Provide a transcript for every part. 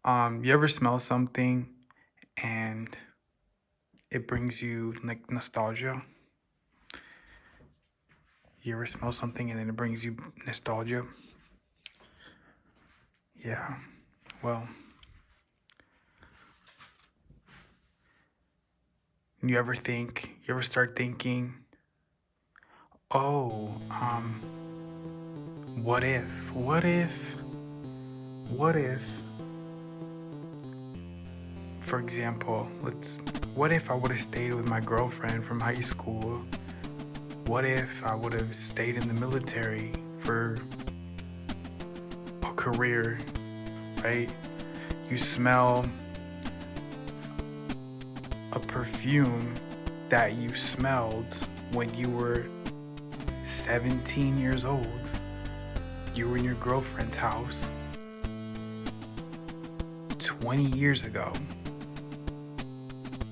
You ever smell something and it brings you like nostalgia? You ever smell something and then it brings you nostalgia? Yeah. Well, you ever start thinking, oh, what if, for example, what if I would have stayed with my girlfriend from high school? What if I would have stayed in the military for a career, right? You smell a perfume that you smelled when you were 17 years old. You were in your girlfriend's house 20 years ago.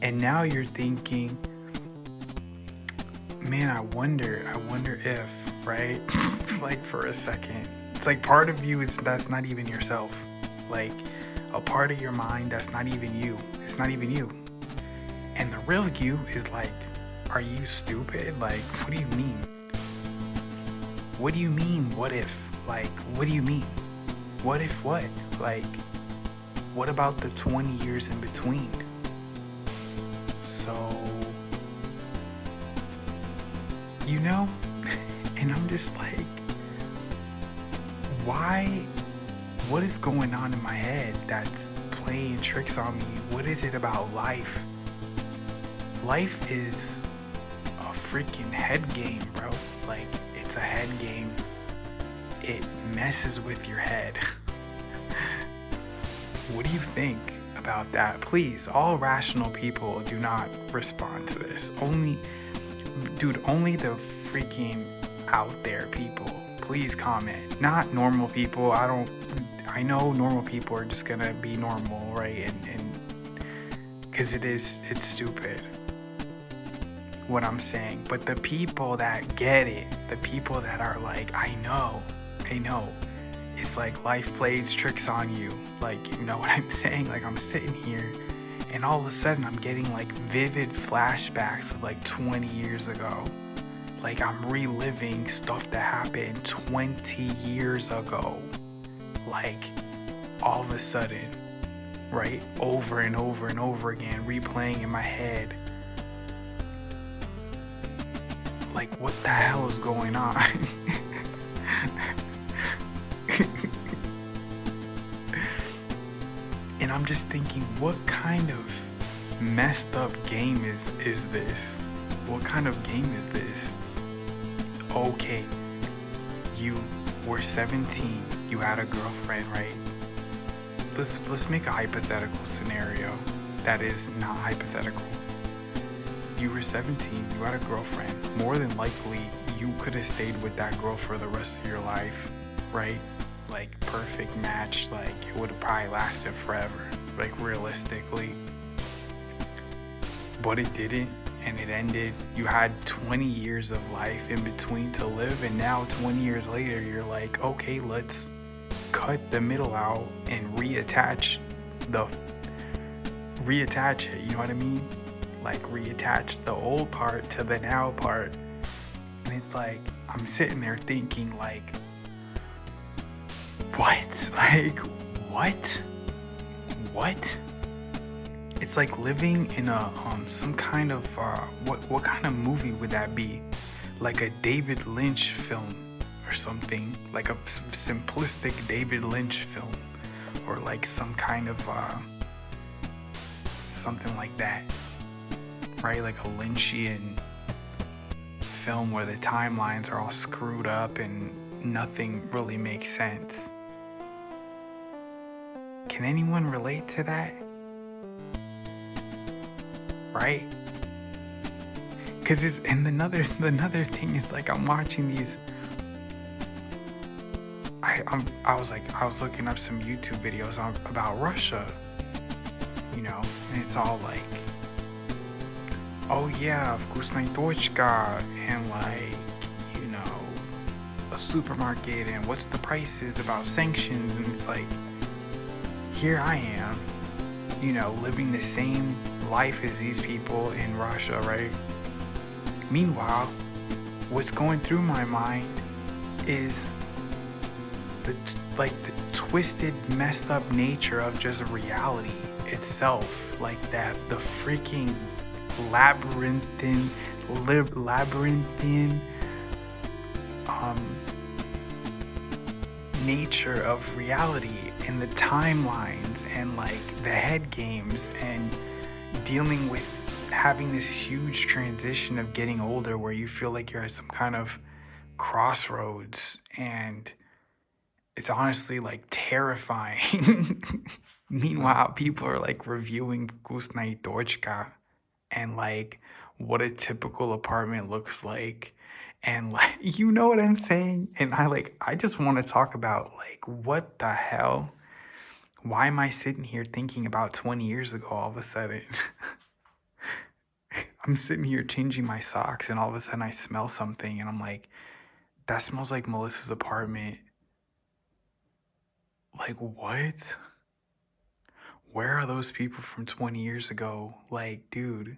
And now you're thinking, man, I wonder if, right? Like for a second. It's like part of you that's not even yourself. Like a part of your mind that's not even you. It's not even you. And the real you is like, are you stupid? Like, what do you mean? What do you mean, what if? Like, what do you mean? What if what? Like, what about the 20 years in between? So, you know? And I'm just like, why? What is going on in my head that's playing tricks on me? What is it about life? Life is a freaking head game, bro. Like, it's a head game. It messes with your head. What do you think about that? Please, all rational people do not respond to this. Only the freaking out there people. Please comment. Not normal people. I know normal people are just gonna be normal, right? And because it's stupid what I'm saying. But the people that get it, the people that are like, I know. It's like life plays tricks on you. Like, you know what I'm saying? Like, I'm sitting here and all of a sudden I'm getting like vivid flashbacks of like 20 years ago. Like, I'm reliving stuff that happened 20 years ago. Like, all of a sudden, right? Over and over and over again, replaying in my head. Like, what the hell is going on? And I'm just thinking, what kind of messed up game is this? What kind of game is this? Okay, you were 17, you had a girlfriend, right? Let's make a hypothetical scenario that is not hypothetical. You were 17, you had a girlfriend. More than likely, you could have stayed with that girl for the rest of your life, right? Like, perfect match. Like, it would have probably lasted forever, like, realistically. But it didn't, and it ended. You had 20 years of life in between to live, and now 20 years later, you're like, okay, let's cut the middle out and reattach it, you know what I mean? Like, reattach the old part to the now part. And it's like, I'm sitting there thinking, like, what? Like, what? It's like living in a some kind of what kind of movie would that be? Like a David Lynch film or something, like a simplistic David Lynch film, or like some kind of something like that, right? Like a Lynchian film where the timelines are all screwed up and nothing really makes sense. Can anyone relate to that? Right? Because another thing is, like, I'm watching these. I was looking up some YouTube videos about Russia, you know, and it's all like, oh yeah, вкусная точка, and like, you know, a supermarket, and what's the prices about sanctions, and it's like, here I am, you know, living the same life as these people in Russia, right? Meanwhile, what's going through my mind is the twisted, messed up nature of just reality itself. Like that, the freaking labyrinthine nature of reality and the timelines and like the head games and dealing with having this huge transition of getting older where you feel like you're at some kind of crossroads, and it's honestly like terrifying. Meanwhile, people are like reviewing Vkusnaya Dochka and like what a typical apartment looks like, and like, you know what I'm saying? And I just want to talk about like, what the hell? Why am I sitting here thinking about 20 years ago all of a sudden? I'm sitting here changing my socks and all of a sudden I smell something and I'm like, that smells like Melissa's apartment. Like, what? Where are those people from 20 years ago? Like, dude.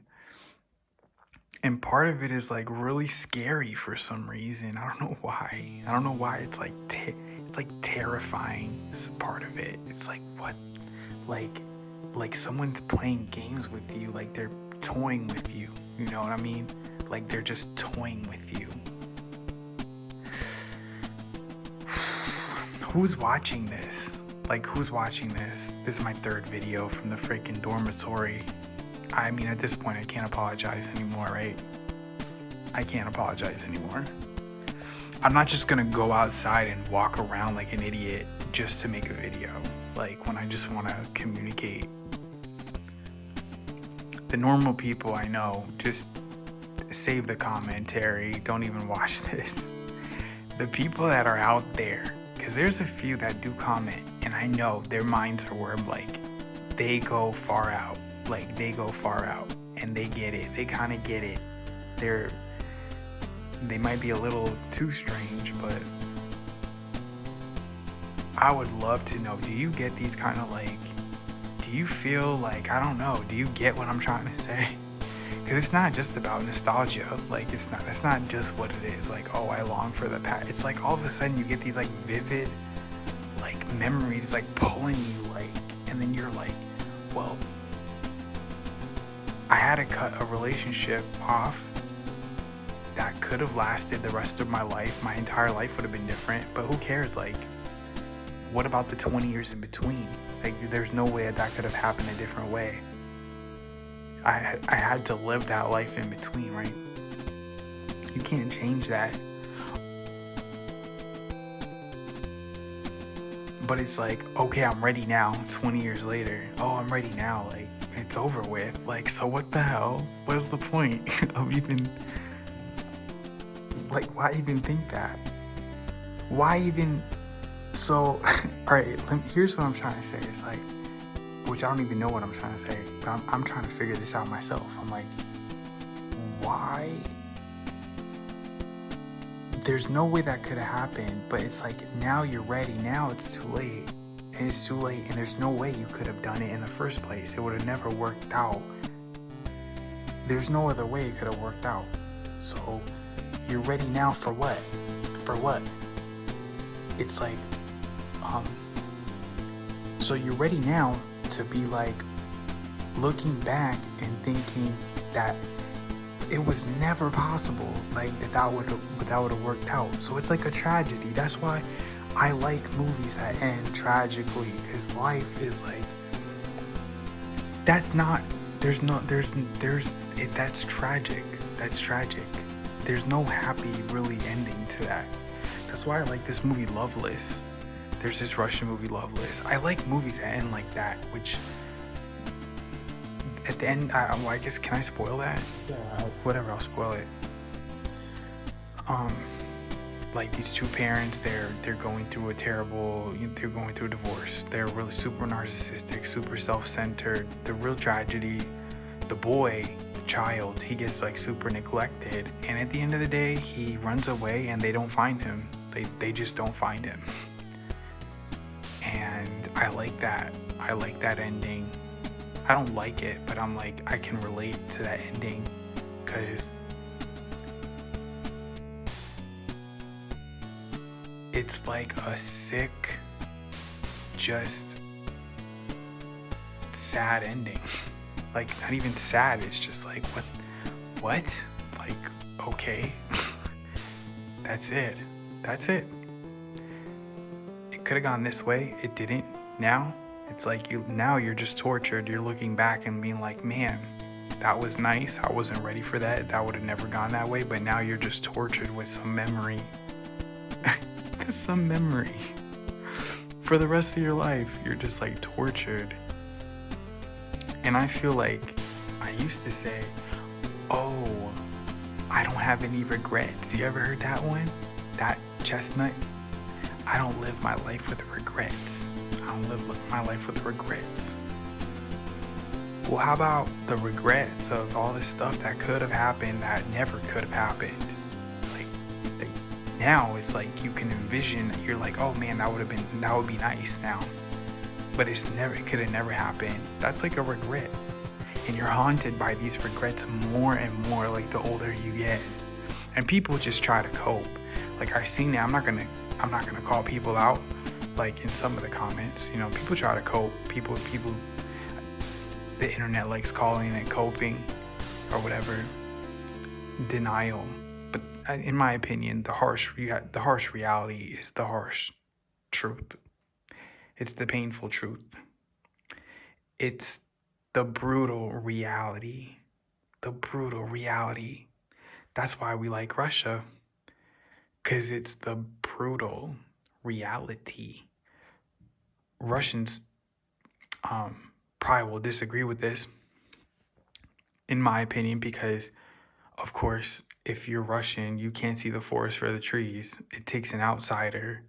And part of it is like really scary for some reason. I don't know why. I don't know why. It's like it's like terrifying. This part of it. It's like, what? Like someone's playing games with you. Like they're toying with you. You know what I mean? Like they're just toying with you. Who's watching this? Like, who's watching this? This is my third video from the freaking dormitory. I mean, at this point, I can't apologize anymore, right? I can't apologize anymore. I'm not just gonna go outside and walk around like an idiot just to make a video. Like, when I just wanna communicate. The normal people I know, just save the commentary. Don't even watch this. The people that are out there, because there's a few that do comment, and I know their minds are where like they go far out. Like they go far out and they get it. They kind of get it. They might be a little too strange, but I would love to know, do you get these kind of like, do you feel like, I don't know, do you get what I'm trying to say? Because it's not just about nostalgia. Like it's not just what it is. Like, oh, I long for the past. It's like all of a sudden you get these like vivid like memories like pulling you, like, and then you're like, well, I had to cut a relationship off that could have lasted the rest of my life. My entire life would have been different, but who cares? Like, what about the 20 years in between? Like, there's no way that could have happened a different way. I had to live that life in between, right? You can't change that. But it's like, okay, I'm ready now, 20 years later. Oh, I'm ready now, like, it's over with. Like, so what the hell? What is the point of even, like, why even think that? Why even, so, alright, here's what I'm trying to say. It's like, which I don't even know what I'm trying to say, but I'm trying to figure this out myself. I'm like, why? There's no way that could have happened, but it's like, now you're ready, now it's too late. And it's too late, and there's no way you could have done it in the first place. It would have never worked out. There's no other way it could have worked out. So, you're ready now for what? For what? It's like, so you're ready now to be like looking back and thinking that it was never possible, like that would have worked out. So it's like a tragedy. That's why I like movies that end tragically, because life is like, that's tragic. That's tragic. There's no happy really ending to that. That's why I like this movie Loveless. There's this Russian movie Loveless. I like movies that end like that, which at the end, well, I guess, can I spoil that? Yeah. Whatever, I'll spoil it. Like these two parents, they're going through a divorce. They're really super narcissistic, super self-centered. The real tragedy, the boy, the child, he gets like super neglected, and at the end of the day, he runs away and they don't find him. They just don't find him. And I like that. I like that ending. I don't like it, but I'm like, I can relate to that ending because it's like a sick, just sad ending. Like, not even sad, it's just like, what? Like, okay. That's it. It could have gone this way, it didn't. Now, it's like you're just tortured. You're looking back and being like, man, that was nice. I wasn't ready for that. That would have never gone that way. But now you're just tortured with some memory. Some memory. For the rest of your life, you're just like tortured. And I feel like I used to say, oh, I don't have any regrets. You ever heard that one? That chestnut? I don't live my life with regrets. I don't live my life with regrets. Well, how about the regrets of all the stuff that could have happened that never could have happened? Like, now it's like you can envision, you're like, oh man, that would be nice now. But it could have never happened. That's like a regret. And you're haunted by these regrets more and more like the older you get. And people just try to cope. Like I've seen it, I'm not gonna call people out like in some of the comments. You know, people try to cope. People the internet likes calling it coping or whatever. Denial. But in my opinion, the harsh reality is the harsh truth. It's the painful truth. It's the brutal reality. The brutal reality. That's why we like Russia. Because it's the brutal reality. Russians probably will disagree with this, in my opinion, because, of course, if you're Russian, you can't see the forest for the trees. It takes an outsider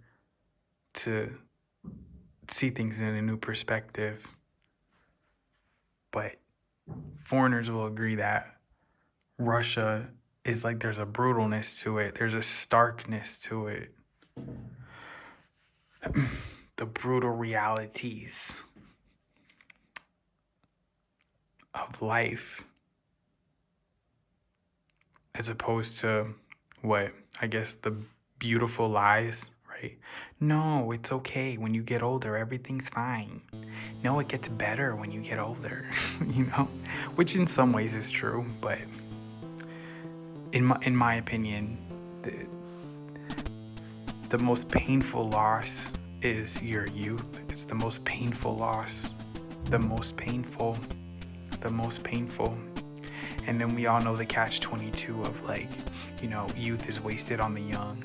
to see things in a new perspective. But foreigners will agree that Russia is like there's a brutalness to it. There's a starkness to it. The brutal realities of life, as opposed to what I guess the beautiful lies, right? No, it's okay. When you get older, everything's fine. No, it gets better when you get older, you know, which in some ways is true, but in my opinion, the most painful loss is your youth. It's the most painful loss. The most painful. And then we all know the catch-22 of like, you know, youth is wasted on the young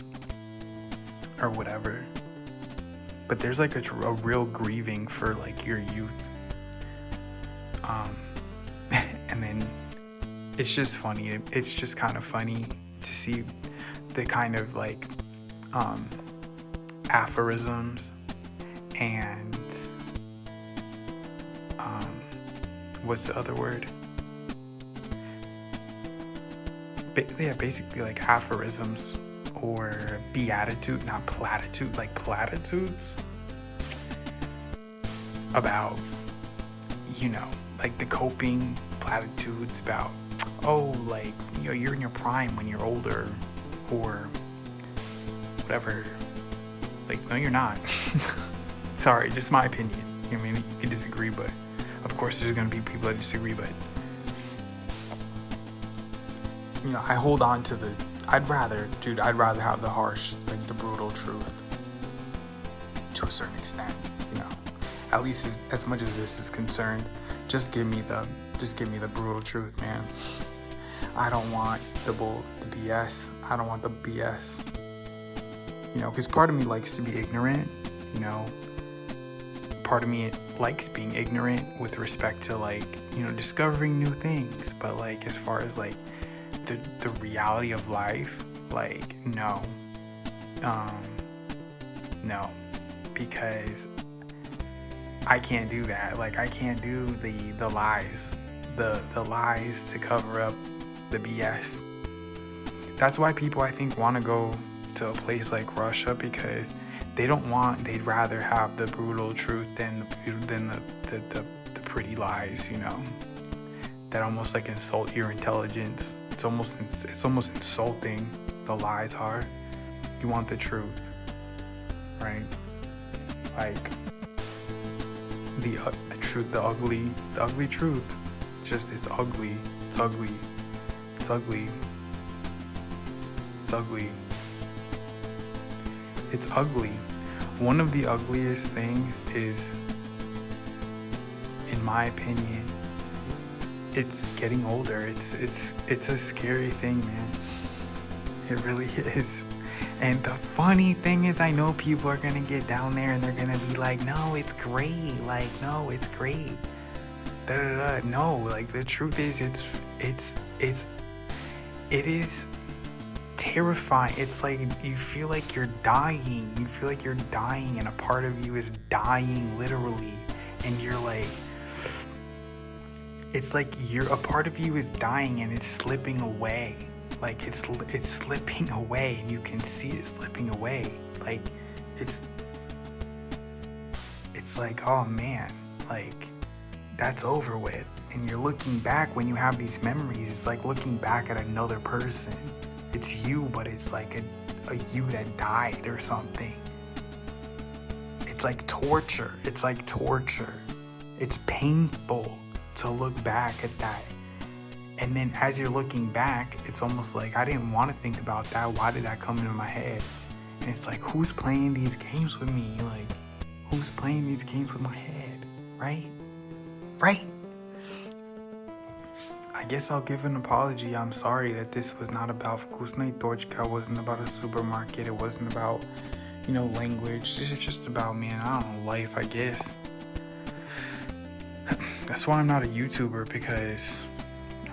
or whatever. But there's like a real grieving for like your youth. And then it's just funny. It's just kind of funny to see the kind of like aphorisms and what's the other word? Basically like aphorisms or beatitude, not platitude, like platitudes about, you know, like the coping platitudes about, oh, like, you know, you're in your prime when you're older or whatever. Like, no, you're not. Sorry, just my opinion. I mean, you can disagree, but of course there's going to be people that disagree, but you know, I hold on to I'd rather have the harsh, like the brutal truth to a certain extent, you know, at least as much as this is concerned. Just give me the brutal truth, man. I don't want the BS. I don't want the BS. You know, because part of me likes to be ignorant, you know. Part of me likes being ignorant with respect to, like, you know, discovering new things. But, like, as far as, like, the reality of life, like, no. No. Because I can't do that. Like, I can't do the lies. The lies to cover up the BS. That's why people, I think, want to go to a place like Russia, because they'd rather have the brutal truth than the pretty lies, you know, that almost like insult your intelligence. It's almost insulting. The lies are. You want the truth, right? Like the truth, the ugly truth. It's ugly. It's ugly. It's ugly. It's ugly. It's ugly. One of the ugliest things is, in my opinion, it's getting older. It's a scary thing, man. It really is. And the funny thing is, I know people are gonna get down there and they're gonna be like, no, it's great. Like, no, it's great. Da da da. No, like the truth is, it is terrifying. It's like you feel like you're dying. You feel like you're dying, and a part of you is dying literally. And you're like, it's like a part of you is dying and it's slipping away. Like it's slipping away, and you can see it slipping away. Like it's like, oh man, like that's over with. And you're looking back when you have these memories. It's like looking back at another person. It's you, but it's like a you that died or something. It's like torture. It's like torture. It's painful to look back at that. And then as you're looking back, it's almost like, I didn't want to think about that. Why did that come into my head? And it's like, who's playing these games with me? Like, who's playing these games with my head? Right? Right? I guess I'll give an apology. I'm sorry that this was not about Vkusnaya Tochka. It wasn't about a supermarket. It wasn't about, language. This is just about, life, I guess. That's why I'm not a YouTuber, because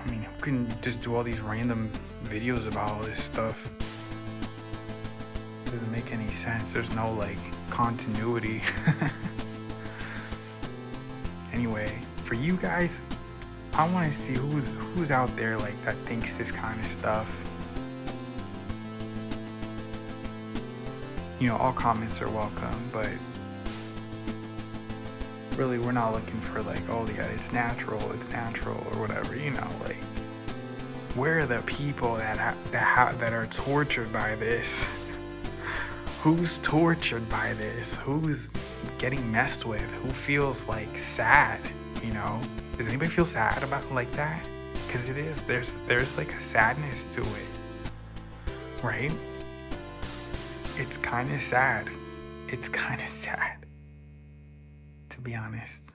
who can just do all these random videos about all this stuff? It doesn't make any sense. There's no continuity. Anyway, for you guys, I want to see who's out there that thinks this kind of stuff. All comments are welcome, but really we're not looking for oh yeah, it's natural or whatever, where are the people that are tortured by this? Who's tortured by this? Who's getting messed with? Who feels sad? Does anybody feel sad about it that? Because it is, there's a sadness to it, right? It's kind of sad. It's kind of sad, to be honest.